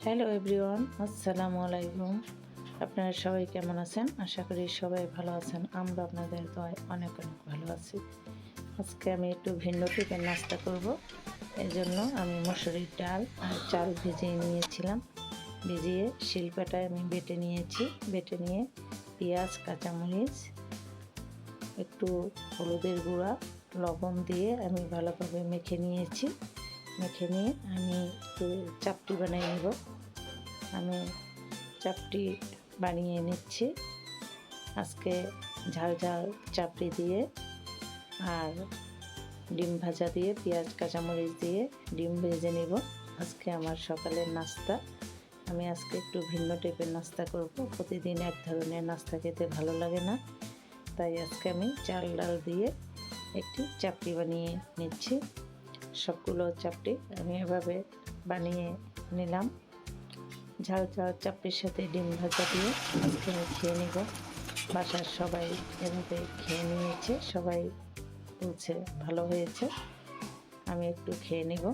Hello everyone, আসসালামু আলাইকুম। আপনারা সবাই কেমন আছেন? আশা করি সবাই ভালো আছেন। আমরা আপনাদের দোয়ায় অনেক অনেক ভালো আছি। আজকে আমি একটু ভিন্ন টাইপের নাস্তা করব। এর জন্য আমি মসুরির ডাল আর চাল ভিজিয়ে নিয়েছিলাম। ভিজিয়ে শিলপাটায় আমি বেটে নিয়েছি। বেটে নিয়ে পেঁয়াজ, কাঁচামরিচ, একটু হলুদের গুঁড়া, লবণ দিয়ে আমি ভালোভাবে মেখে নিয়েছি। মেখে নিয়ে আমি একটু চাপটি বানিয়ে নেব। আমি চাপটি বানিয়ে নিচ্ছি। আজকে ঝাল ঝাল চাপড়ি দিয়ে আর ডিম ভাজা দিয়ে, পেঁয়াজ কাঁচামরিচ দিয়ে ডিম ভেজে নিব। আজকে আমার সকালের নাস্তা। আমি আজকে একটু ভিন্ন টাইপের নাস্তা করব। প্রতিদিন এক ধরনের নাস্তা খেতে ভালো লাগে না, তাই আজকে আমি চাল ডাল দিয়ে একটি চাপড়ি বানিয়ে নিচ্ছি। সবগুলো চাপড়ি আমি এভাবে বানিয়ে নিলাম। ঝাল ঝাল চাপড়ির সাথে ডিম ভাজা দিয়ে আজকে আমি খেয়ে নেব। বাসার সবাই এভাবে খেয়ে নিয়েছে, সবাই বলছে ভালো হয়েছে। আমি একটু খেয়ে নেব।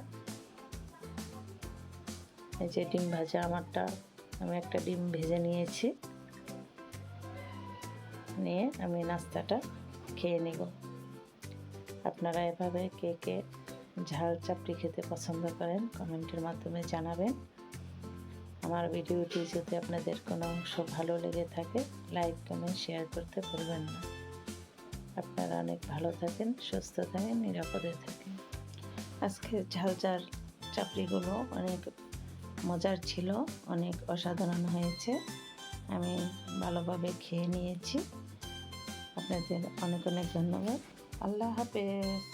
এই যে ডিম ভাজা আমারটা, আমি একটা ডিম ভেজে নিয়েছি। নিয়ে আমি নাস্তাটা খেয়ে নেব। আপনারা এভাবে কে কে ঝাল চাপড়ি খেতে পছন্দ করেন কমেন্টের মাধ্যমে জানাবেন। আমার ভিডিওটি যদি আপনাদের কোনো অংশ ভালো লেগে থাকে, লাইক কমেন্ট শেয়ার করতে ভুলবেন না। আপনারা অনেক ভালো থাকেন, সুস্থ থাকেন, নিরাপদে থাকেন। আজকে ঝাল ঝাল চাপড়িগুলো অনেক মজার ছিল, অনেক অসাধারণ হয়েছে। আমি ভালোভাবে খেয়ে নিয়েছি। আপনাদের অনেক অনেক ধন্যবাদ। আল্লাহ হাফেজ।